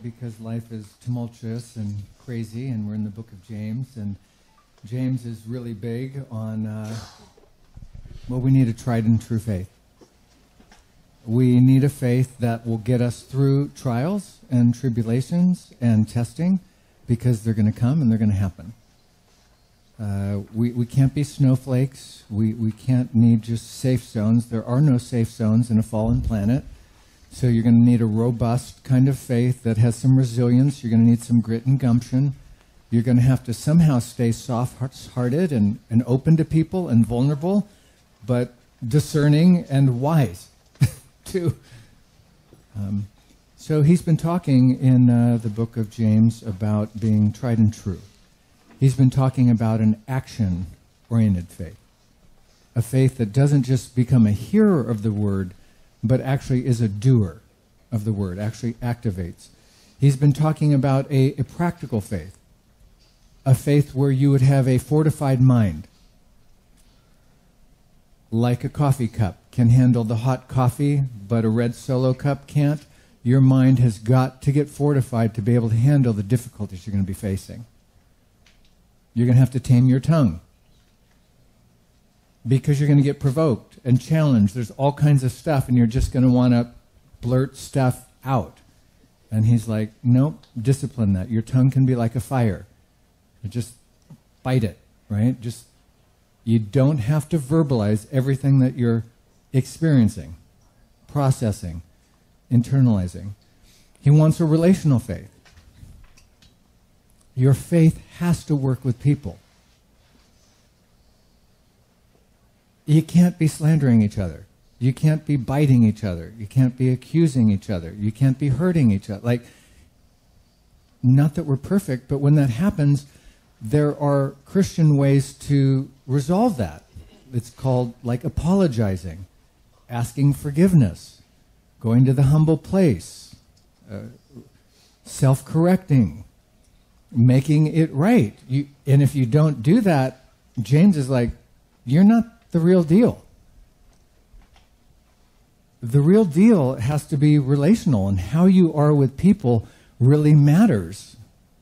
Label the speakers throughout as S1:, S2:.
S1: because life is tumultuous and crazy, and we're in the book of James, and James is really big on, we need a tried and true faith. We need a faith that will get us through trials and tribulations and testing, because they're going to come and they're going to happen. We can't be snowflakes. We can't need just safe zones. There are no safe zones in a fallen planet. So you're going to need a robust kind of faith that has some resilience. You're going to need some grit and gumption. You're going to have to somehow stay soft-hearted and open to people and vulnerable, but discerning and wise, too. So he's been talking in the book of James about being tried and true. He's been talking about an action-oriented faith, a faith that doesn't just become a hearer of the word, but actually is a doer of the word, actually activates. He's been talking about a practical faith, a faith where you would have a fortified mind, like a coffee cup can handle the hot coffee, but a red Solo cup can't. Your mind has got to get fortified to be able to handle the difficulties you're going to be facing. You're going to have to tame your tongue, because you're going to get provoked and challenged. There's all kinds of stuff, and you're just going to want to blurt stuff out. And he's like, nope, discipline that. Your tongue can be like a fire. You just bite it, right? You don't have to verbalize everything that you're experiencing, processing, internalizing. He wants a relational faith. Your faith has to work with people. You can't be slandering each other. You can't be biting each other. You can't be accusing each other. You can't be hurting each other. Not that we're perfect, but when that happens, there are Christian ways to resolve that. It's called apologizing, asking forgiveness, going to the humble place, self-correcting, making it right. And if you don't do that, James is like, you're not the real deal. The real deal has to be relational, and how you are with people really matters.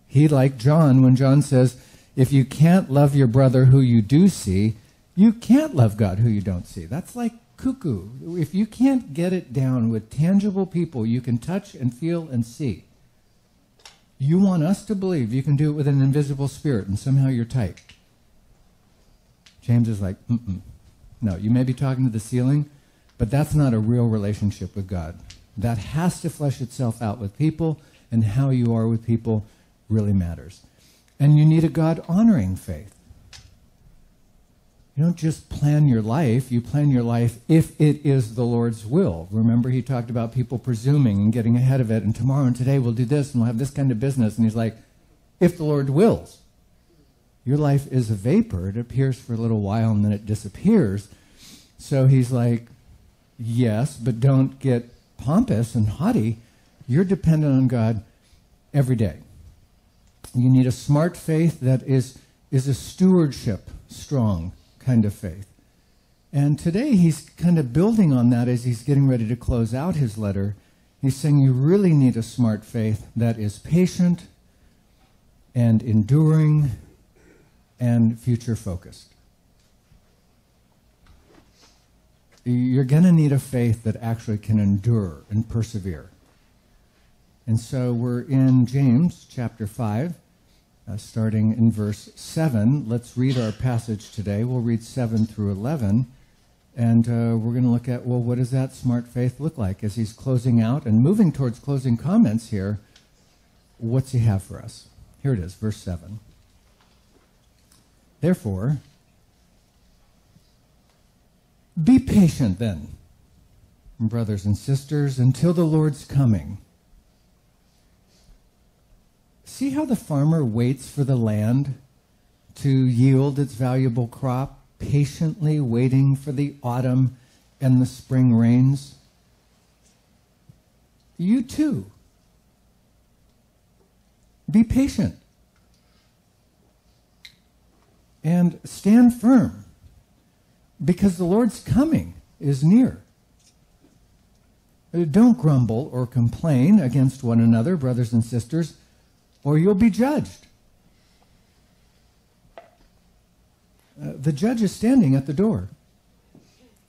S1: He, like John, when John says, if you can't love your brother who you do see, you can't love God who you don't see. That's like cuckoo. If you can't get it down with tangible people you can touch and feel and see, you want us to believe you can do it with an invisible spirit and somehow you're tight. James is like, no, you may be talking to the ceiling, but that's not a real relationship with God. That has to flesh itself out with people, and how you are with people really matters. And you need a God-honoring faith. You don't just plan your life. You plan your life if it is the Lord's will. Remember, he talked about people presuming and getting ahead of it, and tomorrow and today we'll do this, and we'll have this kind of business. And he's like, if the Lord wills. Your life is a vapor. It appears for a little while, and then it disappears. So he's like, yes, but don't get pompous and haughty. You're dependent on God every day. You need a smart faith that is a stewardship, strong kind of faith. And today he's kind of building on that as he's getting ready to close out his letter. He's saying you really need a smart faith that is patient and enduring and future-focused. You're going to need a faith that actually can endure and persevere. And so we're in James chapter 5, starting in verse 7. Let's read our passage today. We'll read 7 through 11. And we're going to look at, what does that smart faith look like? As he's closing out and moving towards closing comments here, what's he have for us? Here it is, verse 7. Therefore, be patient then, brothers and sisters, until the Lord's coming. See how the farmer waits for the land to yield its valuable crop, patiently waiting for the autumn and the spring rains? You too. Be patient. And stand firm, because the Lord's coming is near. Don't grumble or complain against one another, brothers and sisters, or you'll be judged. The judge is standing at the door.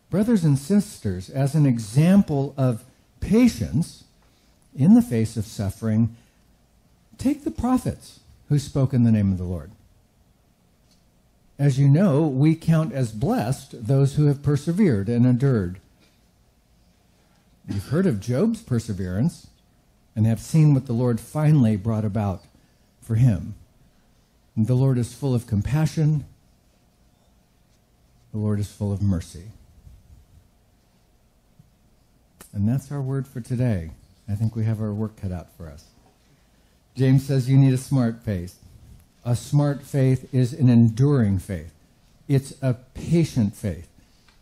S1: Brothers and sisters, as an example of patience in the face of suffering, take the prophets who spoke in the name of the Lord. As you know, we count as blessed those who have persevered and endured. You've heard of Job's perseverance and have seen what the Lord finally brought about for him. And the Lord is full of compassion. The Lord is full of mercy. And that's our word for today. I think we have our work cut out for us. James says you need a smart faith. A smart faith is an enduring faith. It's a patient faith.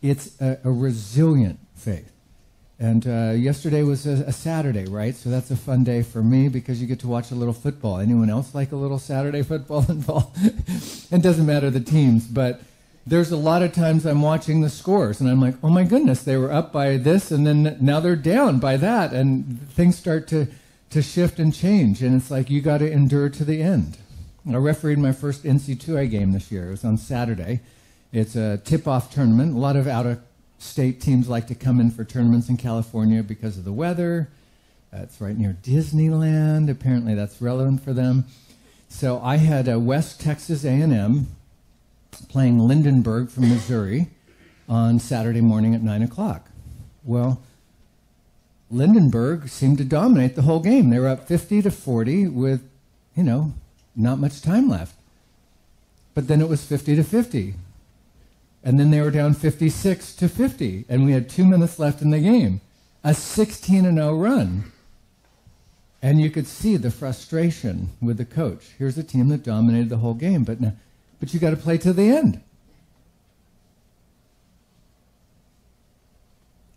S1: It's a resilient faith. And yesterday was a Saturday, right? So that's a fun day for me because you get to watch a little football. Anyone else like a little Saturday football involved? It doesn't matter the teams, but there's a lot of times I'm watching the scores and I'm like, oh my goodness, they were up by this and then now they're down by that, and things start to shift and change, and it's like you got to endure to the end. I refereed my first NC2A game this year. It was on Saturday. It's a tip-off tournament. A lot of out-of-state teams like to come in for tournaments in California because of the weather. It's right near Disneyland. Apparently that's relevant for them. So I had West Texas A&M playing Lindenberg from Missouri on Saturday morning at 9 o'clock. Well, Lindenberg seemed to dominate the whole game. They were up 50-40 with, not much time left. But then it was 50-50. And then they were down 56-50. And we had 2 minutes left in the game. A 16-0 run. And you could see the frustration with the coach. Here's a team that dominated the whole game, but you got to play to the end.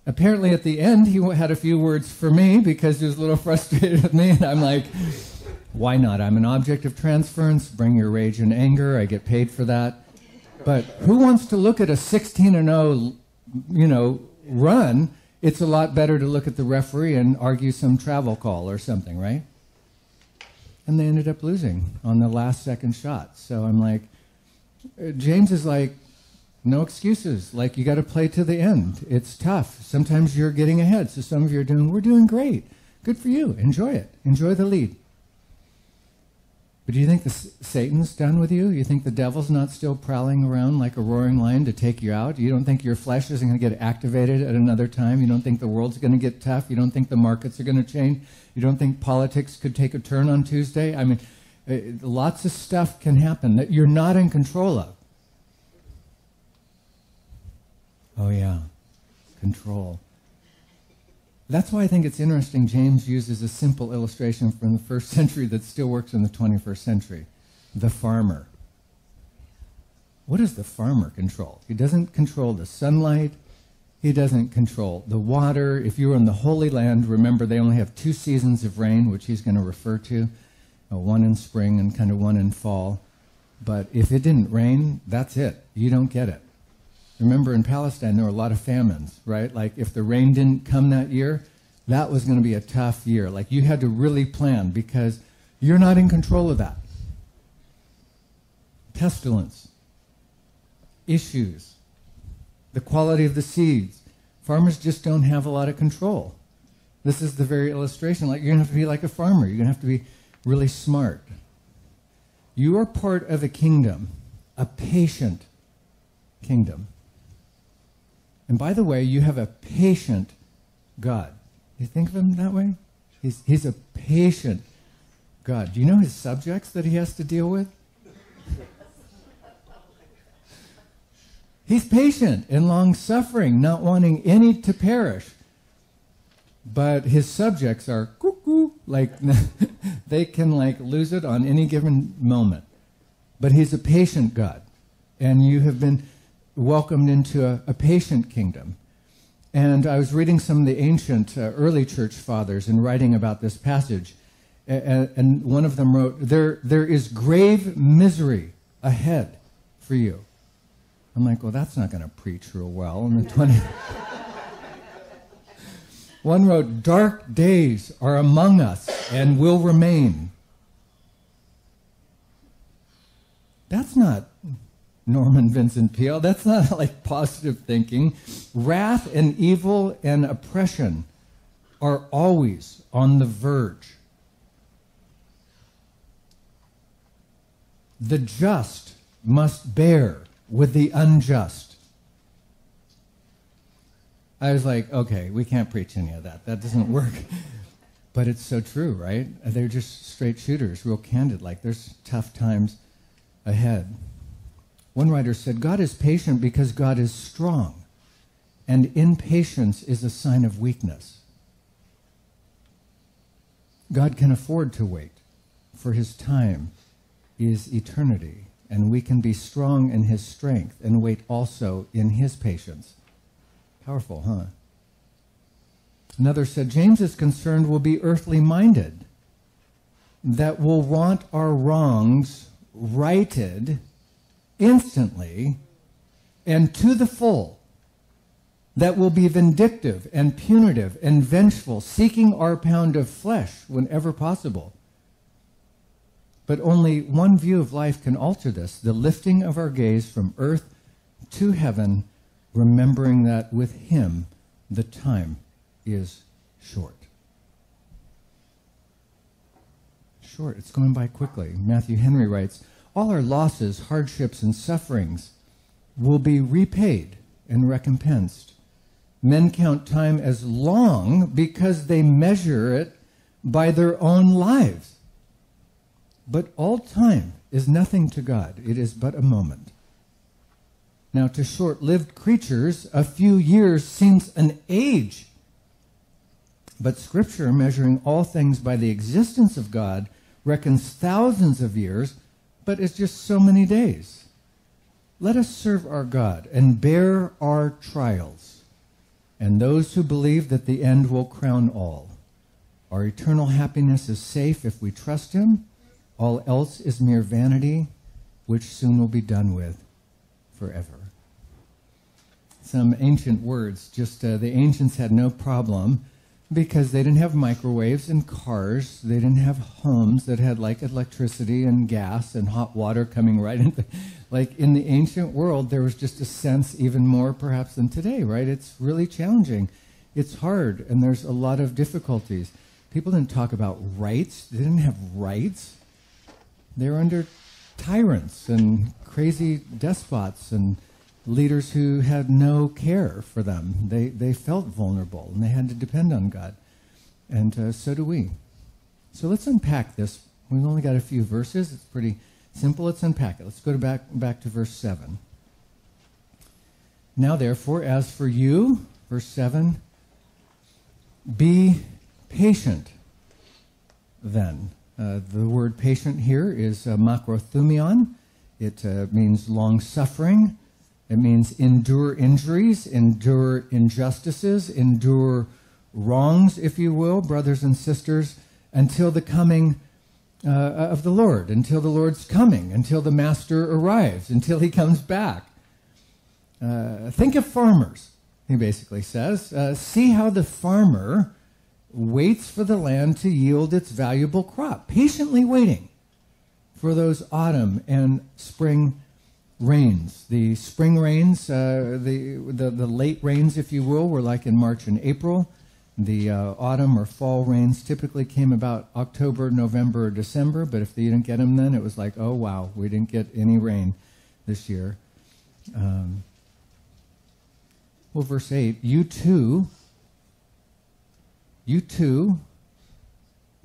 S1: Apparently at the end, he had a few words for me because he was a little frustrated with me. And I'm like, why not? I'm an object of transference. Bring your rage and anger. I get paid for that. But who wants to look at a 16-0, run? It's a lot better to look at the referee and argue some travel call or something, right? And they ended up losing on the last second shot. So I'm like, James is like, no excuses. Like, you got to play to the end. It's tough. Sometimes you're getting ahead. So some of you are we're doing great. Good for you. Enjoy it. Enjoy the lead. But do you think Satan's done with you? You think the devil's not still prowling around like a roaring lion to take you out? You don't think your flesh isn't going to get activated at another time? You don't think the world's going to get tough? You don't think the markets are going to change? You don't think politics could take a turn on Tuesday? I mean, lots of stuff can happen that you're not in control of. Oh yeah, control. That's why I think it's interesting James uses a simple illustration from the first century that still works in the 21st century. The farmer. What does the farmer control? He doesn't control the sunlight. He doesn't control the water. If you were in the Holy Land, remember they only have 2 seasons of rain, which he's going to refer to, one in spring and kind of one in fall. But if it didn't rain, that's it. You don't get it. Remember in Palestine, there were a lot of famines, right? Like if the rain didn't come that year, that was going to be a tough year. Like you had to really plan because you're not in control of that. Pestilence, issues, the quality of the seeds. Farmers just don't have a lot of control. This is the very illustration. Like you're going to have to be like a farmer. You're going to have to be really smart. You are part of a kingdom, a patient kingdom. And by the way, you have a patient God. You think of him that way? He's a patient God. Do you know his subjects that he has to deal with? He's patient and long-suffering, not wanting any to perish. But his subjects are cuckoo, like they can lose it on any given moment. But he's a patient God. And you have been welcomed into a patient kingdom. And I was reading some of the ancient early church fathers and writing about this passage. And one of them wrote, there is grave misery ahead for you. I'm like, well, that's not going to preach real well in the 20th. One wrote, dark days are among us and will remain. That's not Norman Vincent Peale. That's not like positive thinking. Wrath and evil and oppression are always on the verge. The just must bear with the unjust. I was like, okay, we can't preach any of that. That doesn't work. But it's so true, right? They're just straight shooters, real candid. Like, there's tough times ahead. One writer said, God is patient because God is strong, and impatience is a sign of weakness. God can afford to wait, for his time is eternity, and we can be strong in his strength and wait also in his patience. Powerful, huh? Another said, James is concerned we'll be earthly minded, that will want our wrongs righted instantly and to the full, that will be vindictive and punitive and vengeful, seeking our pound of flesh whenever possible. But only one view of life can alter this, the lifting of our gaze from earth to heaven, remembering that with him the time is short. Short, it's going by quickly. Matthew Henry writes, all our losses, hardships, and sufferings will be repaid and recompensed. Men count time as long because they measure it by their own lives. But all time is nothing to God. It is but a moment. Now, to short-lived creatures, a few years seems an age. But Scripture, measuring all things by the existence of God, reckons thousands of years, but it's just so many days. Let us serve our God and bear our trials, and those who believe that the end will crown all. Our eternal happiness is safe if we trust him. All else is mere vanity, which soon will be done with forever. Some ancient words, the ancients had no problem because they didn't have microwaves and cars. They didn't have homes that had like electricity and gas and hot water coming right into. Like in the ancient world, there was just a sense even more perhaps than today, right? It's really challenging. It's hard, and there's a lot of difficulties. People didn't talk about rights. They didn't have rights. They were under tyrants and crazy despots and leaders who had no care for them. They felt vulnerable, and they had to depend on God. And so do we. So let's unpack this. We've only got a few verses. It's pretty simple. Let's unpack it. Let's go back to verse 7. Now, therefore, as for you, verse 7, be patient then. The word patient here is makrothumeion. It means long-suffering. It means endure injuries, endure injustices, endure wrongs, if you will, brothers and sisters, until the coming of the Lord, until the Lord's coming, until the Master arrives, until he comes back. Think of farmers, he basically says. See how the farmer waits for the land to yield its valuable crop, patiently waiting for those autumn and spring rains. The spring rains, the late rains, if you will, were like in March and April. The autumn or fall rains typically came about October, November, or December, but if you didn't get them then, it was like, oh, wow, we didn't get any rain this year. Verse 8, you too,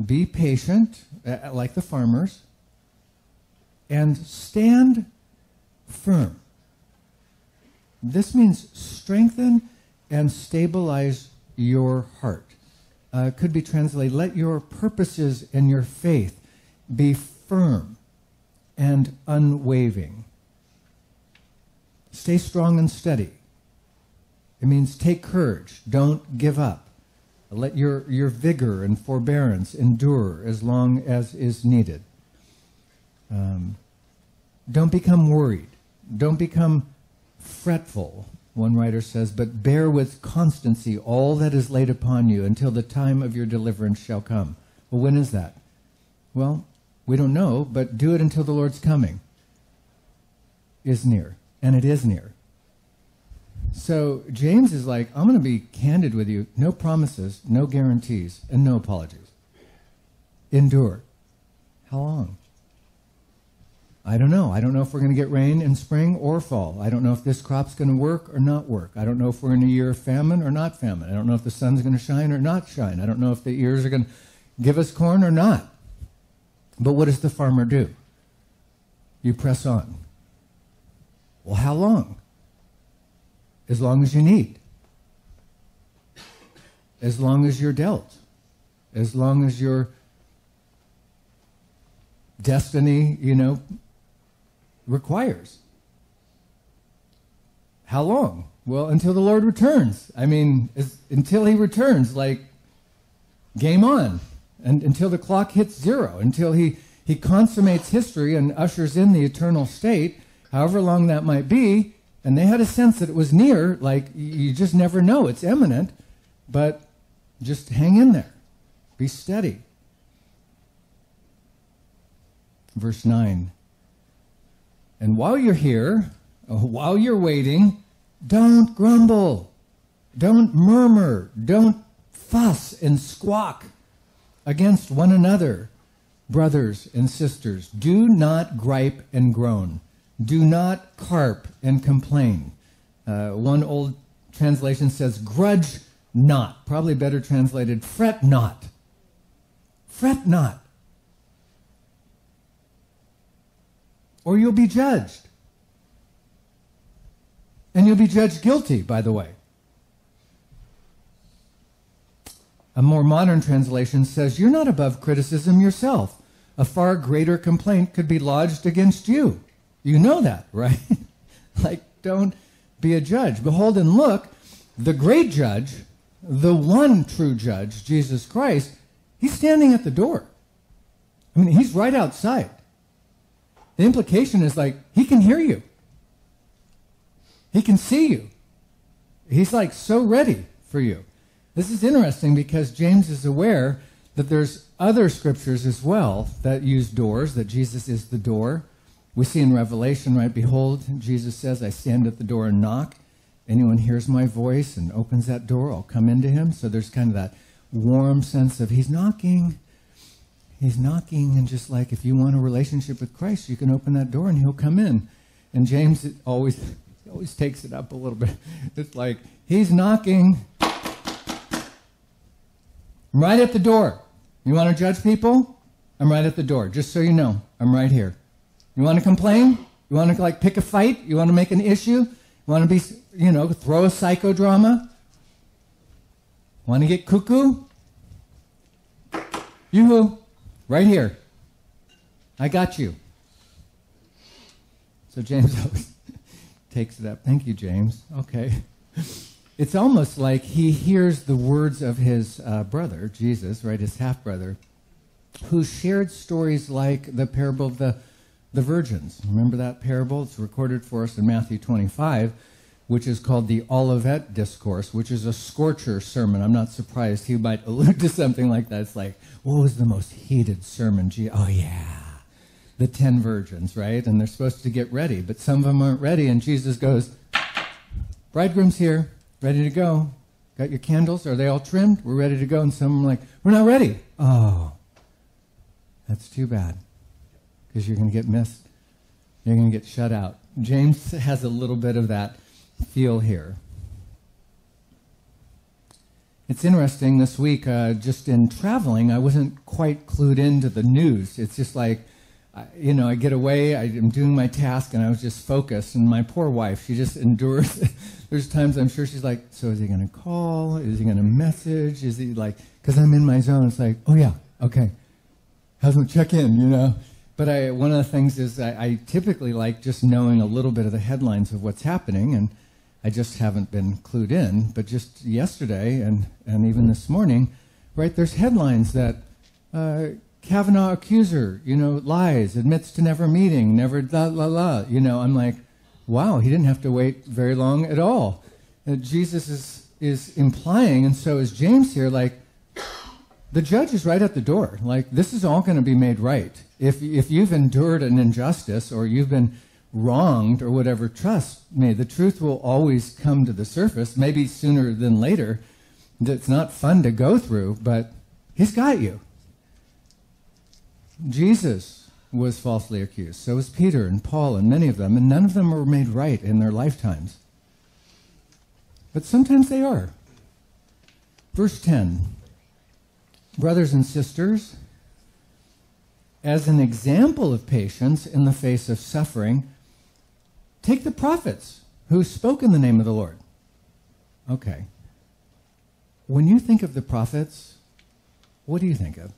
S1: be patient, like the farmers, and stand firm. This means strengthen and stabilize your heart. Could be translated, let your purposes and your faith be firm and unwavering. Stay strong and steady. It means take courage. Don't give up. Let your vigor and forbearance endure as long as is needed. Don't become worried. Don't become fretful. One writer says, but bear with constancy all that is laid upon you until the time of your deliverance shall come. Well, when is that? Well, we don't know, but do it until the Lord's coming is near, and it is near. So James is like, I'm going to be candid with you. No promises, no guarantees, and no apologies. Endure. How long? I don't know. I don't know if we're going to get rain in spring or fall. I don't know if this crop's going to work or not work. I don't know if we're in a year of famine or not famine. I don't know if the sun's going to shine or not shine. I don't know if the ears are going to give us corn or not. But what does the farmer do? You press on. Well, how long? As long as you need. As long as you're dealt. As long as your destiny, requires. How long? Well, until the Lord returns. Until he returns, game on. And until the clock hits zero, until he consummates history and ushers in the eternal state, however long that might be. And they had a sense that it was near, you just never know. It's imminent, but just hang in there. Be steady. Verse 9. And while you're here, while you're waiting, don't grumble. Don't murmur. Don't fuss and squawk against one another. Brothers and sisters, do not gripe and groan. Do not carp and complain. One old translation says, grudge not. Probably better translated, fret not. Fret not. Or you'll be judged. And you'll be judged guilty, by the way. A more modern translation says, you're not above criticism yourself. A far greater complaint could be lodged against you. You know that, right? Don't be a judge. Behold and look, the great judge, the one true judge, Jesus Christ, he's standing at the door. He's right outside. The implication is he can hear you. He can see you. He's so ready for you. This is interesting because James is aware that there's other scriptures as well that use doors, that Jesus is the door. We see in Revelation, right, behold, Jesus says, I stand at the door and knock. Anyone hears my voice and opens that door, I'll come into him. So there's kind of that warm sense of he's knocking. He's knocking, and just if you want a relationship with Christ, you can open that door and he'll come in. And James always takes it up a little bit. It's he's knocking. I'm right at the door. You want to judge people? I'm right at the door. Just so you know, I'm right here. You want to complain? You want to pick a fight? You want to make an issue? You want to be, throw a psychodrama? Want to get cuckoo? Yoo-hoo. Right here. I got you. So James always takes it up. Thank you, James. Okay. It's almost like he hears the words of his brother, Jesus, right, his half-brother, who shared stories like the parable of the virgins. Remember that parable? It's recorded for us in Matthew 25, which is called the Olivet Discourse, which is a scorcher sermon. I'm not surprised he might allude to something like that. It's what was the most heated sermon? Oh, yeah. The 10 virgins, right? And they're supposed to get ready, but some of them aren't ready. And Jesus goes, bridegroom's here, ready to go. Got your candles? Are they all trimmed? We're ready to go. And some are we're not ready. Oh, that's too bad, because you're going to get missed. You're going to get shut out. James has a little bit of that feel here. It's interesting, this week, just in traveling, I wasn't quite clued into the news. It's just I get away, I'm doing my task, and I was just focused. And my poor wife, she just endures. There's times I'm sure she's so is he going to call? Is he going to message? Is he because I'm in my zone, it's oh yeah, okay. How's him check in, But one of the things is I typically like just knowing a little bit of the headlines of what's happening, and I just haven't been clued in. But just yesterday and even this morning, right, there's headlines that Kavanaugh accuser, lies, admits to never meeting, never la la la. I'm wow, he didn't have to wait very long at all. Jesus is implying, and so is James here, like, the judge is right at the door. Like, this is all going to be made right. If you've endured an injustice or you've been wronged or whatever, trust me, the truth will always come to the surface, maybe sooner than later. It's not fun to go through, but he's got you. Jesus was falsely accused. So was Peter and Paul and many of them, and none of them were made right in their lifetimes. But sometimes they are. Verse 10, brothers and sisters, as an example of patience in the face of suffering, take the prophets who spoke in the name of the Lord. Okay. When you think of the prophets, what do you think of?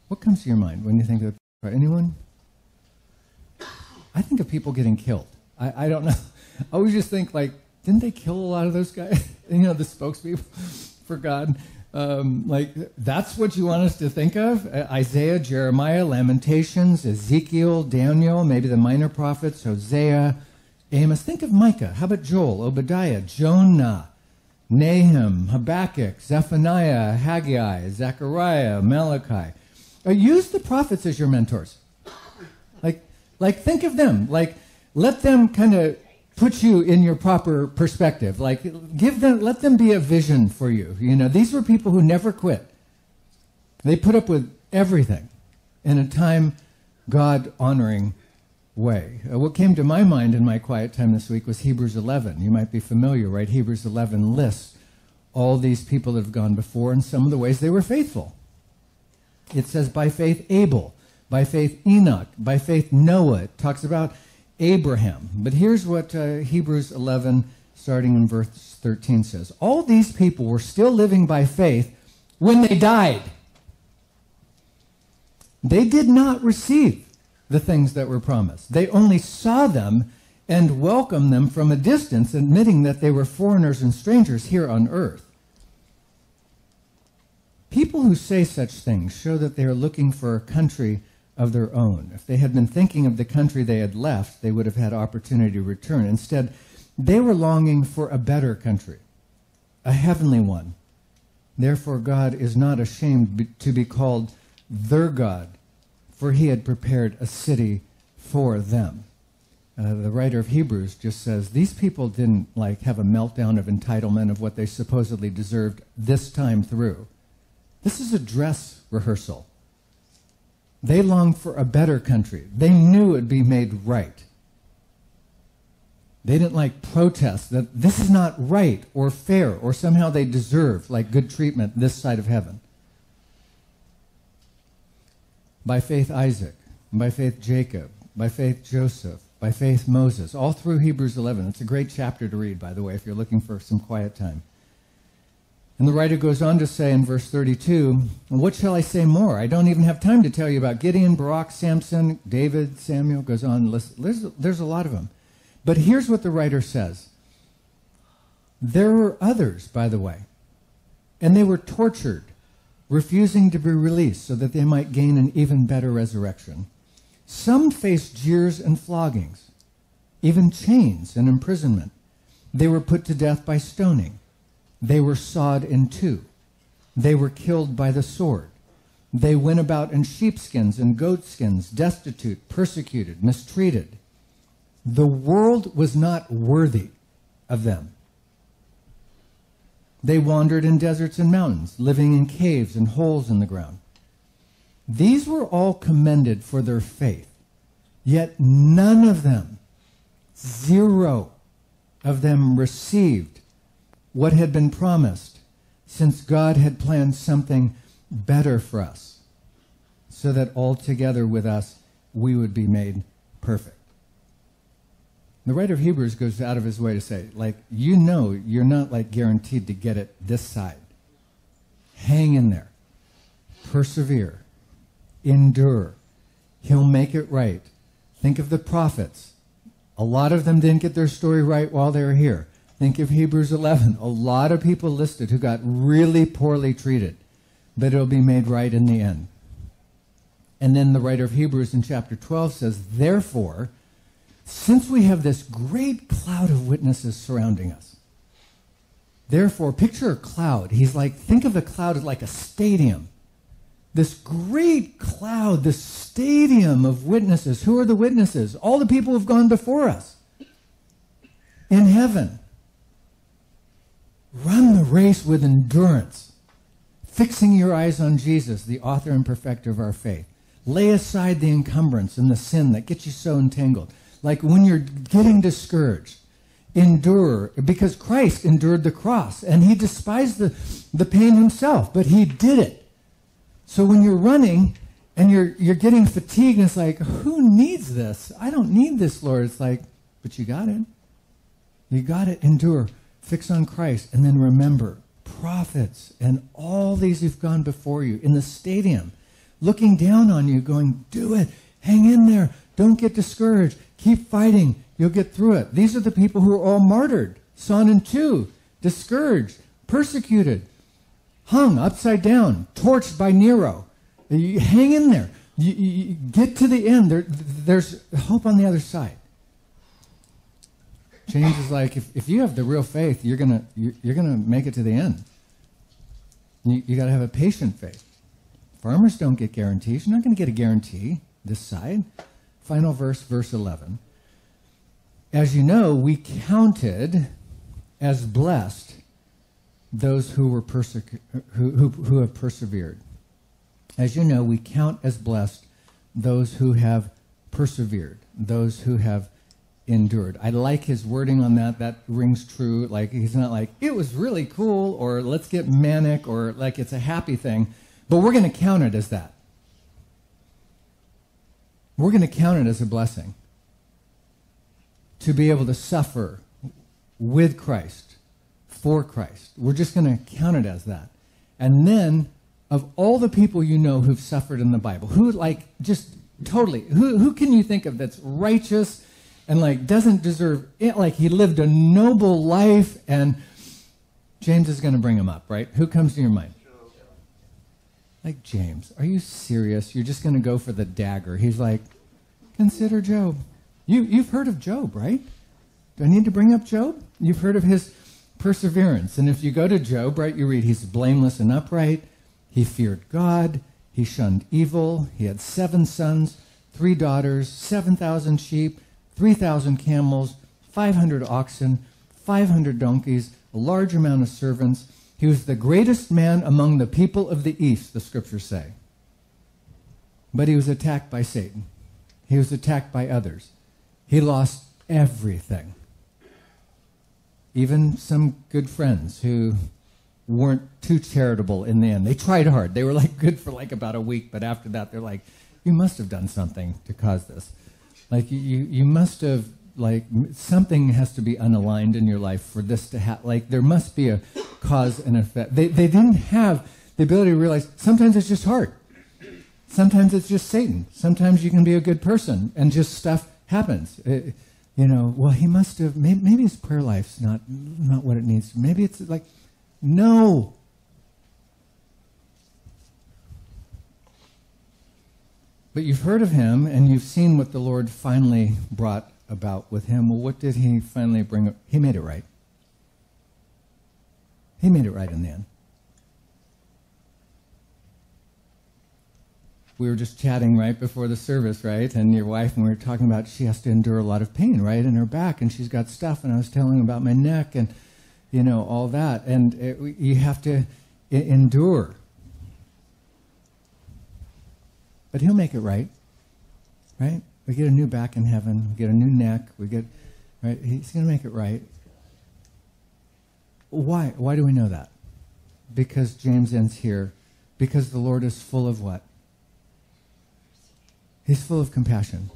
S1: What comes to your mind when you think of anyone? I think of people getting killed. I don't know. I always just think, like, didn't they kill a lot of those guys? You know, the spokespeople for God. Like, that's what you want us to think of? Isaiah, Jeremiah, Lamentations, Ezekiel, Daniel, maybe the minor prophets, Hosea, Amos. Think of Micah. How about Joel, Obadiah, Jonah, Nahum, Habakkuk, Zephaniah, Haggai, Zechariah, Malachi. Use the prophets as your mentors. Like think of them. Like, let them kind of put you in your proper perspective. Like, let them be a vision for you. You know, these were people who never quit. They put up with everything in a time God-honoring way. What came to my mind in my quiet time this week was Hebrews 11. You might be familiar, right? Hebrews 11 lists all these people that have gone before and some of the ways they were faithful. It says, by faith Abel, by faith Enoch, by faith Noah. It talks about Abraham. But here's what Hebrews 11, starting in verse 13, says. All these people were still living by faith when they died. They did not receive the things that were promised. They only saw them and welcomed them from a distance, admitting that they were foreigners and strangers here on earth. People who say such things show that they are looking for a country of their own. If they had been thinking of the country they had left, they would have had opportunity to return. Instead, they were longing for a better country, a heavenly one. Therefore, God is not ashamed to be called their God, for he had prepared a city for them. The writer of Hebrews just says, these people didn't have a meltdown of entitlement of what they supposedly deserved this time through. This is a dress rehearsal. They longed for a better country. They knew it would be made right. They didn't protest that this is not right or fair or somehow they deserve good treatment this side of heaven. By faith Isaac, by faith Jacob, by faith Joseph, by faith Moses, all through Hebrews 11. It's a great chapter to read, by the way, if you're looking for some quiet time. And the writer goes on to say in verse 32, what shall I say more? I don't even have time to tell you about Gideon, Barak, Samson, David, Samuel, goes on. There's a lot of them. But here's what the writer says. There were others, by the way, and they were tortured, refusing to be released so that they might gain an even better resurrection. Some faced jeers and floggings, even chains and imprisonment. They were put to death by stoning. They were sawed in two. They were killed by the sword. They went about in sheepskins and goatskins, destitute, persecuted, mistreated. The world was not worthy of them. They wandered in deserts and mountains, living in caves and holes in the ground. These were all commended for their faith, yet none of them, zero of them, received what had been promised, since God had planned something better for us, so that all together with us we would be made perfect. The writer of Hebrews goes out of his way to say, you're not guaranteed to get it this side. Hang in there. Persevere. Endure. He'll make it right. Think of the prophets. A lot of them didn't get their story right while they were here. Think of Hebrews 11. A lot of people listed who got really poorly treated, but it'll be made right in the end. And then the writer of Hebrews in chapter 12 says, therefore, since we have this great cloud of witnesses surrounding us, Therefore, picture a cloud. He's like, think of the cloud as like a stadium. This great cloud, this stadium of witnesses. Who are the witnesses? All the people who've gone before us in heaven. Run the race with endurance, fixing your eyes on Jesus, the author and perfecter of our faith. Lay aside the encumbrance and the sin that gets you so entangled. Like when you're getting discouraged, endure, because Christ endured the cross, and he despised the pain himself, but he did it. So when you're running and you're getting fatigued, and it's like, who needs this? I don't need this, Lord. It's like, but you got it. You got it. Endure. Fix on Christ. And then remember, prophets and all these who've gone before you in the stadium, looking down on you, going, do it. Hang in there. Don't get discouraged. Keep fighting. You'll get through it. These are the people who are all martyred, sawn in two, discouraged, persecuted, hung upside down, torched by Nero. You hang in there. You get to the end. There's hope on the other side. James is like, if you have the real faith, you're gonna make it to the end. You got to have a patient faith. Farmers don't get guarantees. You're not going to get a guarantee this side. Final verse, verse 11. As you know, we counted as blessed those who were who have persevered. As you know, we count as blessed those who have persevered, those who have endured. I like his wording on that. That rings true. Like, he's not like, it was really cool, or let's get manic, or like it's a happy thing. But we're going to count it as that. We're going to count it as a blessing to be able to suffer with Christ, for Christ. We're just going to count it as that. And then, of all the people you know who've suffered in the Bible, who like just totally, who can you think of that's righteous and like doesn't deserve it, like he lived a noble life, and James is going to bring him up, right? Who comes to your mind? Like, James, are you serious? You're just going to go for the dagger. He's like, consider Job. You've heard of Job, right? Do I need to bring up Job? You've heard of his perseverance. And if you go to Job, right, you read he's blameless and upright. He feared God. He shunned evil. He had 7 sons, 3 daughters, 7,000 sheep, 3,000 camels, 500 oxen, 500 donkeys, a large amount of servants. He was the greatest man among the people of the East, the scriptures say. But he was attacked by Satan. He was attacked by others. He lost everything. Even some good friends who weren't too charitable in the end. They tried hard. They were like good for like about a week, but after that they're like, you must have done something to cause this. Like you must have, like, something has to be unaligned in your life for this to happen. Like, there must be a cause and effect. They didn't have the ability to realize sometimes it's just hard. Sometimes it's just Satan. Sometimes you can be a good person and just stuff happens. Well, he must have, maybe his prayer life's not what it needs. Maybe it's like, no. But you've heard of him, and you've seen what the Lord finally brought about with him. Well, what did he finally bring? He made it right. He made it right in the end. We were just chatting right before the service, right? And your wife, and we were talking about she has to endure a lot of pain, right, in her back, and she's got stuff, and I was telling about my neck and, all that. And you have to endure. But he'll make it right? We get a new back in heaven. We get a new neck. Right? He's going to make it right. Why? Why do we know that? Because James ends here. Because the Lord is full of what? He's full of compassion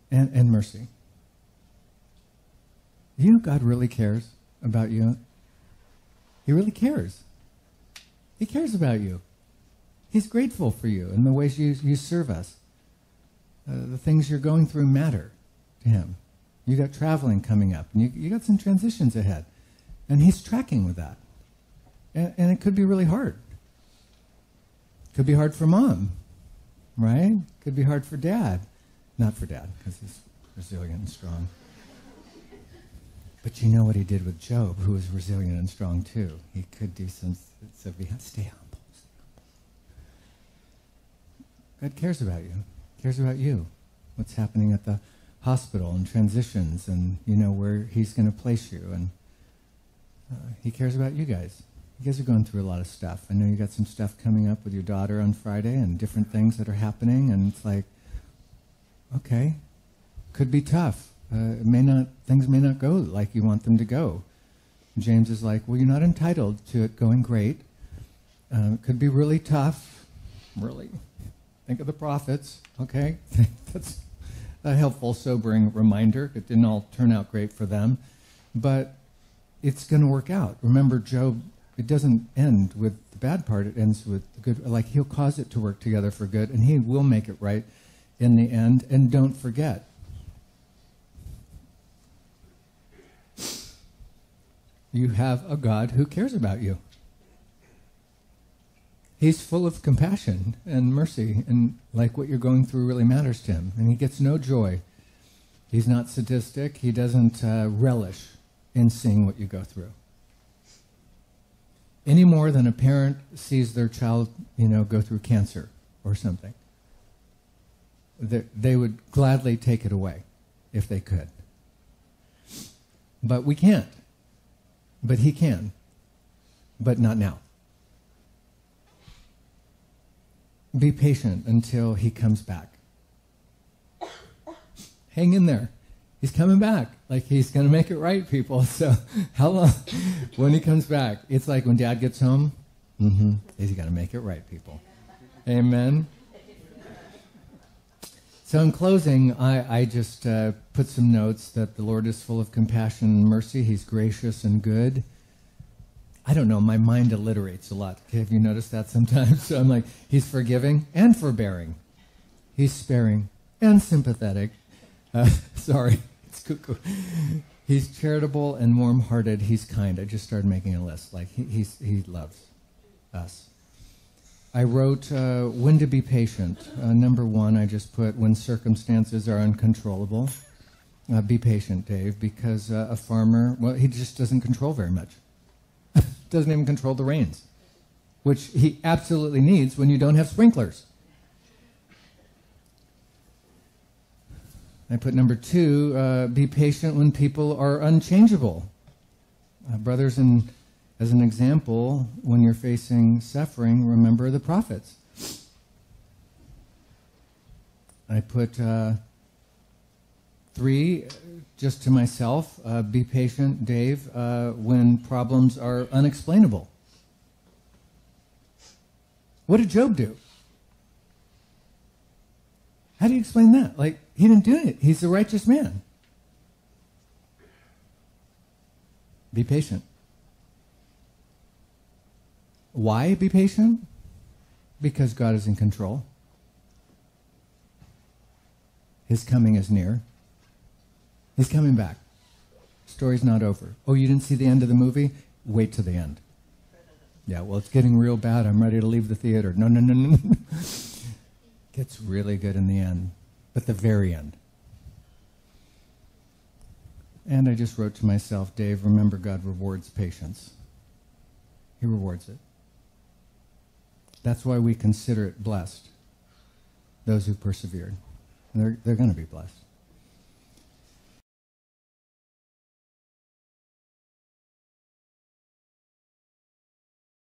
S1: and mercy. You know God really cares about you. He really cares. He cares about you. He's grateful for you and the ways you serve us. The things you're going through matter to him. You got traveling coming up, and you got some transitions ahead. And he's tracking with that. And it could be really hard. Could be hard for mom, right? Could be hard for dad. Not for dad, because he's resilient and strong. But you know what he did with Job, who was resilient and strong too. He could do some, so we have to stay humble. God cares about you. Cares about you. What's happening at the hospital and transitions and, where he's going to place you. And he cares about you guys. You guys are going through a lot of stuff. I know you got some stuff coming up with your daughter on Friday and different things that are happening. And it's like, okay, could be tough. Things may not go like you want them to go. And James is like, well, you're not entitled to it going great. It could be really tough. Really. Think of the prophets, okay? That's a helpful, sobering reminder. It didn't all turn out great for them. But it's going to work out. Remember, Job, it doesn't end with the bad part. It ends with the good. Like, he'll cause it to work together for good, and he will make it right in the end. And don't forget, you have a God who cares about you. He's full of compassion and mercy, and like what you're going through really matters to him. And he gets no joy. He's not sadistic. He doesn't relish in seeing what you go through. Any more than a parent sees their child, go through cancer or something. They would gladly take it away if they could. But we can't. But he can. But not now. Be patient until he comes back. Hang in there. He's coming back. Like, he's going to make it right, people. So how long? When he comes back, it's like when Dad gets home. He's got to make it right, people. Amen. So in closing, I just put some notes that the Lord is full of compassion and mercy. He's gracious and good. I don't know, my mind alliterates a lot. Okay, have you noticed that sometimes? So I'm like, he's forgiving and forbearing. He's sparing and sympathetic. Sorry, it's cuckoo. He's charitable and warm-hearted. He's kind. I just started making a list. Like, he loves us. I wrote when to be patient. Number 1, I just put when circumstances are uncontrollable. Be patient, Dave, because a farmer, well, he just doesn't control very much. Doesn't even control the rains, which he absolutely needs when you don't have sprinklers. I put number 2, be patient when people are unchangeable. Brothers, and as an example, when you're facing suffering, remember the prophets. I put 3, just to myself, be patient, Dave, when problems are unexplainable. What did Job do? How do you explain that? Like, he didn't do it. He's a righteous man. Be patient. Why be patient? Because God is in control. His coming is near. He's coming back. Story's not over. Oh, you didn't see the end of the movie? Wait till the end. Yeah, well, it's getting real bad. I'm ready to leave the theater. No. Gets really good in the end, but the very end. And I just wrote to myself, Dave, remember God rewards patience. He rewards it. That's why we consider it blessed, those who persevered. And they're going to be blessed.